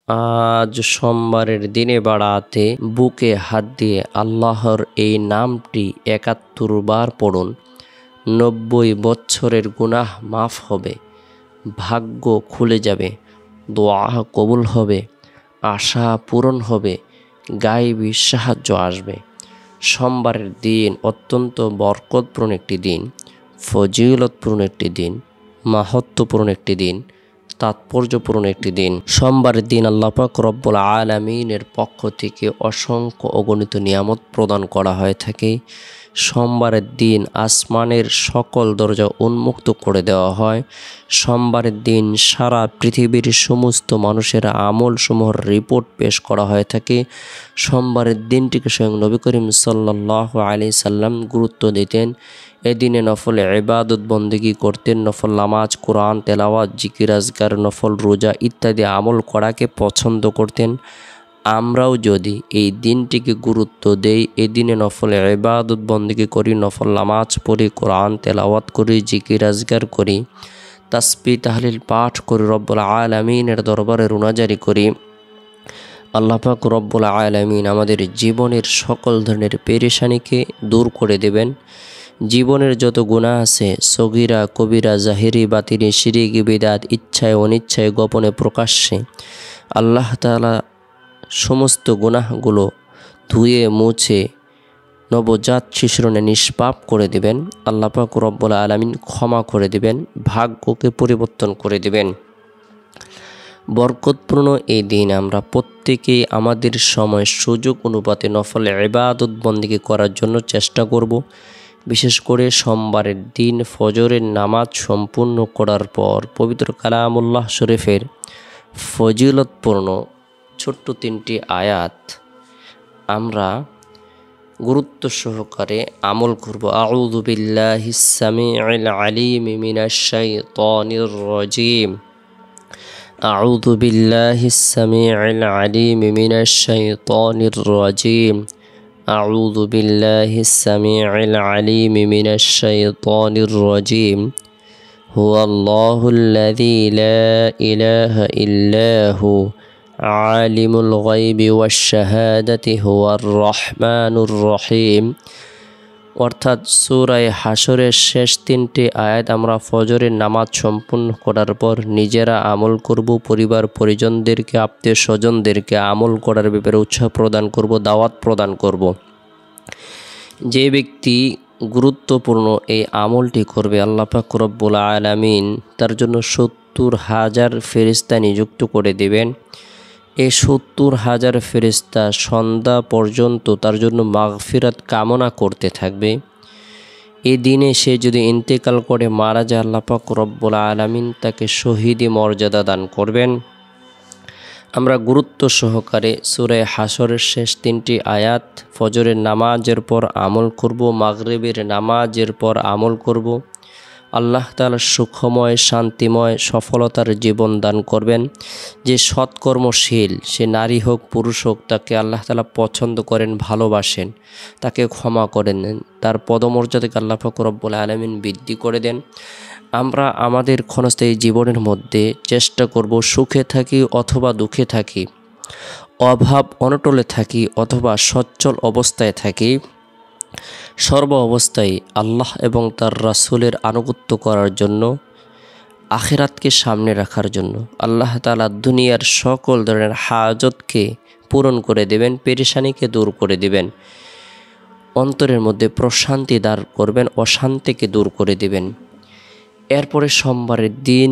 আজ সোমবারের দিনে বাড়াতে বুকে হাত দিয়ে আল্লাহর এই নামটি ৭১ বার পড়ুন। ৯০ বছরের গুনাহ মাফ হবে, ভাগ্য খুলে যাবে, দোয়া কবুল হবে, আশা পূরণ হবে, গায়েবী সাহায্য আসবে। সোমবারের দিন অত্যন্ত বরকতপূর্ণ একটি দিন, ফজিলতপূর্ণ একটি দিন, মাহাত্ম্যপূর্ণ একটি দিন, তাৎপর্যপূর্ণ একটি দিন। সোমবারের দিন আল্লাহ পাক রব্বুল আলামিনের পক্ষ থেকে অসংখ্য অগণিত নিয়ামত প্রদান করা হয়ে থাকে। সোমবারের দিন আসমানের সকল দরজা উন্মুক্ত করে দেওয়া হয়। সোমবারের দিন সারা পৃথিবীর সমস্ত মানুষের আমলসমূহের রিপোর্ট পেশ করা হয়ে থাকে। সোমবারের দিনটিকে স্বয়ং নবী করিম সাল্লাল্লাহু আলাইহি সাল্লাম গুরুত্ব দিতেন। এদিনে নফল ইবাদত বন্দেগী করতেন, নফল নামাজ, কোরআন তেলাওয়াত, জিকির আজকার, নফল রোজা ইত্যাদি আমল করাকে পছন্দ করতেন। আমরাও যদি এই দিনটিকে গুরুত্ব দেই, এই দিনে নফল ইবাদত বন্দেগী করি, নফল নামাজ পড়ি, কোরআন তেলাওয়াত করি, জিকির আজকার করি, তাসবিহ তাহলিল পাঠ করি, রব্বুল আলামিনের দরবারে রুনাজারি করি, আল্লাহ পাক রব্বুল আলামিন আমাদের জীবনের সকল ধরনের পেরেশানিকে দূর করে দেবেন। জীবনের যত গুনাহ আছে, সগীরা কবিরা, জাহিরি বাতিনি, শিরিক বিদআত, ইচ্ছায় অনিচ্ছায়, গোপনে প্রকাশ্যে, আল্লাহ তাআলা সমস্ত গুনাহগুলো ধুয়ে মুছে নবজাত শিশুর নিষ্পাপ করে দিবেন। আল্লাহ পাক রব্বুল আলামিন ক্ষমা করে দিবেন, ভাগ্যকে পরিবর্তন করে দিবেন। বরকতপূর্ণ এই দিন আমরা প্রত্যেকেই আমাদের সময় সুযোগ অনুপাতে নফল ইবাদত বন্দেগী করার জন্য চেষ্টা করব। বিশেষ করে সোমবারের দিন ফজরের নামাজ সম্পূর্ণ করার পর পবিত্র কালামুল্লাহ শরীফের ফজিলতপূর্ণ ছোট্ট ৩টি আয়াত আমরা গুরুত্ব সহকারে আমল করব। আউযু বিল্লাহিস সামিউল আলিম মিনাশ শাইতানির রাজিম। আউযু বিল্লাহিস সামিউল আলিম মিনাশ শাইতানির রাজিম। আউযু বিল্লাহিস সামিউল আলিম মিনাশ শাইতানির রাজিম। হুয়াল্লাহুল্লাযী লা ইলাহা ইল্লা হু আলিমুল গায়বি ওয়াশ শাহাদাতি হুয়ার রহমানুর রহিম। অর্থাৎ সূরা হাশরের শেষ ৩টি আয়াত আমরা ফজরের নামাজ সম্পূর্ণ করার পর নিজেরা আমল করব, পরিবার পরিজনদেরকে, আত্মীয় স্বজনদেরকে আমল করার ব্যাপারে উৎসাহ প্রদান করব, দাওয়াত প্রদান করব। যে ব্যক্তি গুরুত্বপূর্ণ এই আমলটি করবে, আল্লাহ পাক রব্বুল আলামিন তার জন্য ৭০,০০০ ফেরেশতা নিযুক্ত করে দেবেন। এই ৭০,০০০ ফেরেশতা সন্ধ্যা পর্যন্ত তার জন্য মাগফিরাত কামনা করতে থাকবে। এই দিনে সে যদি ইন্তেকাল করে মারা যায়, আল্লাহ পাক রব্বুল আলামিন তাকে শহীদি মর্যাদা দান করবেন। আমরা গুরুত্ব সহকারে সূরা হাশরের শেষ ৩টি আয়াত ফজরের নামাজের পর আমল করব, মাগরিবের নামাজের পর আমল করব। আল্লাহ তাআলা সুখময়, শান্তিময়, সফলতার জীবন দান করবেন। যে সৎকর্মশীল, সে নারী হোক পুরুষ হোক, তাকে আল্লাহ তাআলা পছন্দ করেন, ভালোবাসেন, তাকে ক্ষমা করে নেন, তার পদমর্যাদাকে আল্লাহ পাক রব্বুল আলামিন বৃদ্ধি করে দেন। আমরা আমাদের ক্ষণস্থায়ী জীবনের মধ্যে চেষ্টা করব সুখে থাকি অথবা দুঃখে থাকি, অভাব অনটলে থাকি অথবা সচ্ছল অবস্থায় থাকি, সর্ব অবস্থায় আল্লাহ এবং তার রাসূলের আনুগত্য করার জন্য, আখিরাতকে সামনে রাখার জন্য আল্লাহ তাআলা দুনিয়ার সকল ধরনের হাজতকে পূরণ করে দেবেন, পেরেশানিকে দূর করে দেবেন, অন্তরের মধ্যে প্রশান্তি দান করবেন, অশান্তিকে দূর করে দেবেন। এরপরে সোমবারের দিন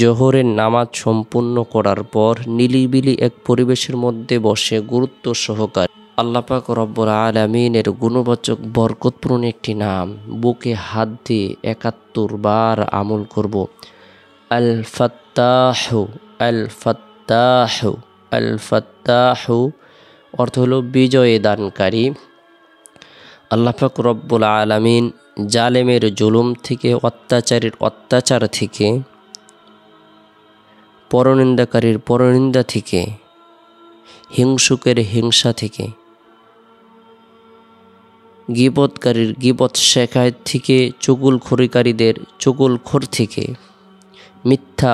জোহরের নামাজ সম্পূর্ণ করার পর নিলিবিলি এক পরিবেশের মধ্যে বসে গুরুত্ব সহকারে আল্লাহ পাক রব্বুল আলামিনের গুণবাচক বরকতপূর্ণ একটি নাম বুকে হাত দিয়ে ৭১ বার আমল করব। আল ফাত্তাহু, আল ফাত্তাহু, আল ফাত্তাহু অর্থ হলো বিজয় দানকারী। আল্লাহ পাক রব্বুল আলামিন জালেমের জুলুম থেকে, অত্যাচারীর অত্যাচার থেকে, পরনিন্দাকারীর পরনিন্দা থেকে, হিংসুকের হিংসা থেকে, গীবতকারীর গীবত শেখায়ত থেকে, চুগলখড়িকারীদের চুগলখড় থেকে, মিথ্যা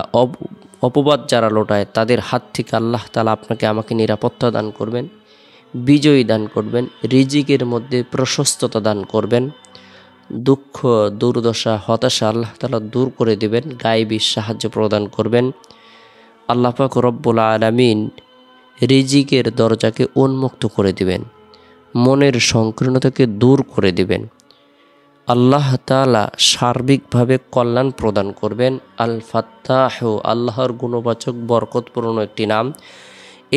অপবাদ যারা লোটায় তাদের হাত থেকে আল্লাহ তাআলা আপনাকে আমাকে নিরাপত্তা দান করবেন, বিজয়ী দান করবেন, রিজিকের মধ্যে প্রশস্ততা দান করবেন, দুঃখ দুর্দশা হতাশা আল্লাহ তাআলা দূর করে দেবেন, গায়েবী সাহায্য প্রদান করবেন। আল্লাহ পাক রব্বুল আলামিন রিজিকের দরজাকে উন্মুক্ত করে দিবেন, মনের সংকীর্ণতাকে দূর করে দিবেন। আল্লাহ তাআলা সার্বিকভাবে কল্যাণ প্রদান করবেন। আল ফাত্তাহ, আল্লাহর গুণবাচক বরকতপূর্ণ একটি নাম।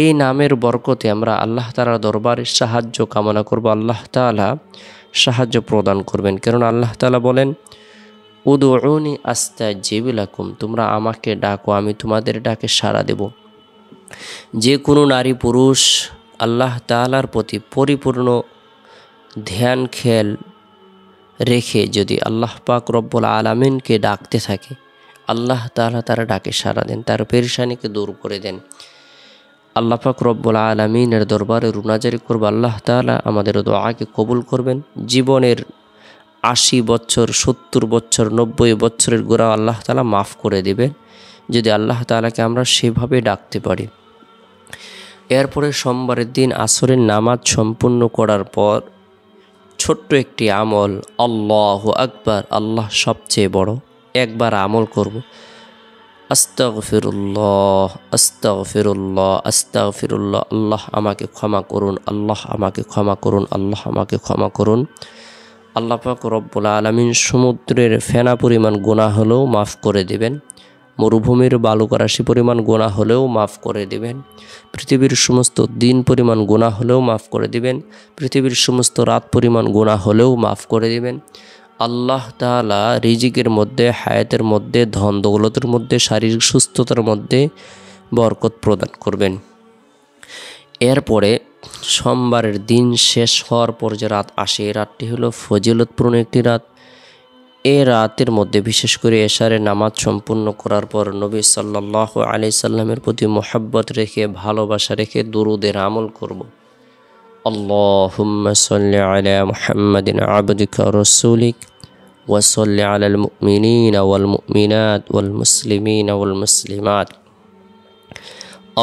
এই নামের বরকতে আমরা আল্লাহ তাআলার দরবারে সাহায্য কামনা করব। আল্লাহ তাআলা সাহায্য প্রদান করবেন, কেননা আল্লাহ তাআলা বলেন, উদউনি আস্তাজিব লাকুম, তোমরা আমাকে ডাকো, আমি তোমাদের ডাকে সাড়া দেব। যে কোনো নারী পুরুষ আল্লাহ তাআলার প্রতি পরিপূর্ণ ধ্যান খেয়াল রেখে যদি আল্লাহ পাক রব্বুল আলামিনকে ডাকতে থাকে, আল্লাহ তাআলা তার ডাকে সাড়া দেন, তার পেরেশানিকে দূর করে দেন। আল্লাহ পাক রব্বুল আলামিনের দরবারে রুনাজারি করব, আল্লাহ তাআলা আমাদের দোয়াকে কবুল করবেন। জীবনের 80 বছর 70 বছর 90 বছরের গোড়া আল্লাহ তাআলা মাফ করে দেবেন যদি আল্লাহ তাআলাকে আমরা সেভাবে ডাকতে পারি। এরপরে সোমবারের দিন আসরের নামাজ সম্পূর্ণ করার পর ছোট্ট একটি আমল, আল্লাহু আকবার, আল্লাহ সবচেয়ে বড়, একবার আমল করব। আস্তাগফিরুল্লাহ আস্তাগফিরুল্লাহ আস্তাগফিরুল্লাহ, আল্লাহ আমাকে ক্ষমা করুন, আল্লাহ আমাকে ক্ষমা করুন, আল্লাহ আমাকে ক্ষমা করুন। আল্লাহ পাক রব্বুল আলামিন সমুদ্রের ফেনা পরিমাণ গুনাহ হলেও মাফ করে দেবেন, মরুভূমির বালুকা রাশি পরিমাণ গুনাহ হলেও মাফ করে দেবেন, পৃথিবীর সমস্ত দিন পরিমাণ গুনাহ হলেও মাফ করে দিবেন, পৃথিবীর সমস্ত রাত পরিমাণ গুনাহ হলেও মাফ করে দিবেন। আল্লাহ তাআলা রিজিকের মধ্যে, হায়াতের মধ্যে, ধন দৌলতের মধ্যে, শারীরিক সুস্থতার মধ্যে বরকত প্রদান করবেন। এরপরে সোমবারের দিন শেষ হওয়ার পর যে রাত আসে, এই রাতটি হলো ফজিলতপূর্ণ একটি রাত। এই রাতের মধ্যে বিশেষ করে এশারের নামাজ সম্পূর্ণ করার পর নবী সাল্লাল্লাহু আলাইহি সাল্লামের প্রতি মোহাব্বত রেখে, ভালোবাসা রেখে দুরুদের আমল করব। আল্লাহুম্মা সাল্লি আলা মুহাম্মাদিন আবদিকা রাসূলিক ওয়া সাল্লি আলাল মুমিনিনা ওয়াল মুমিনাত ওয়াল মুসলিমিনা ওয়াল মুসলিমাত।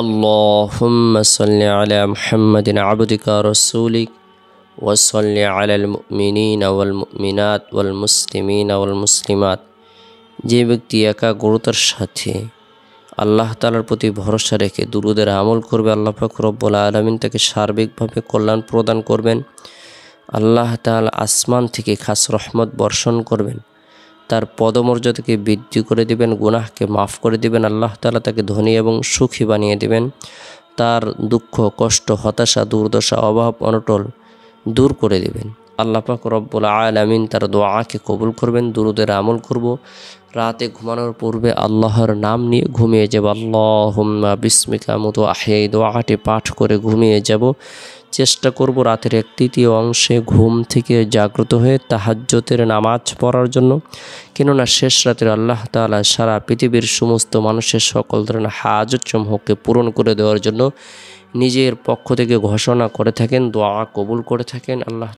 আল্লাহুম্মা সাল্লি আলা মুহাম্মাদিন আবদিকা রাসূলিক ওয়া সাল্লি আলাল মুমিনিনা ওয়াল মুমিনাত ওয়াল মুসলিমিনা ওয়াল মুসলিমাত। যে ব্যক্তি একাগ্রতার সাথে আল্লাহ তাআলার প্রতি ভরসা রেখে দুরুদের আমল করবে, আল্লাহ পাক রব্বুল আলামিন তাকে সার্বিকভাবে কল্যাণ প্রদান করবেন। আল্লাহ তাআলা আসমান থেকে খাস রহমত বর্ষণ করবেন, তার পদমর্যাদাকে বৃদ্ধি করে দিবেন, গুনাহকে মাফ করে দিবেন। আল্লাহ তাআলা তাকে ধনী এবং সুখী বানিয়ে দিবেন, তার দুঃখ কষ্ট হতাশা দুর্দশা অভাব অনটল দূর করে দিবেন। আল্লাহ পাক রব্বুল আলামিন তার দোয়াকে কবুল করবেন। দুরুদের আমল করব, রাতে ঘুমানোর পূর্বে আল্লাহর নাম নিয়ে ঘুমিয়ে যাব। আল্লাহুম্মা বিসমিকা আমুতু ওয়া আহইয়া, এই দোয়াটি পাঠ করে ঘুমিয়ে যাব। চেষ্টা করব রাতের 1/3 অংশে ঘুম থেকে জাগ্রত হয়ে তাহাজ্জুদের নামাজ পড়ার জন্য, কেননা শেষ রাতের আল্লাহ তাআলা সারা পৃথিবীর সমস্ত মানুষের সকল ধরনের হাজত সমূহকে পূরণ করে দেওয়ার জন্য নিজের পক্ষ থেকে ঘোষণা করে থাকেন, দোয়া কবুল করে থাকেন। আল্লাহ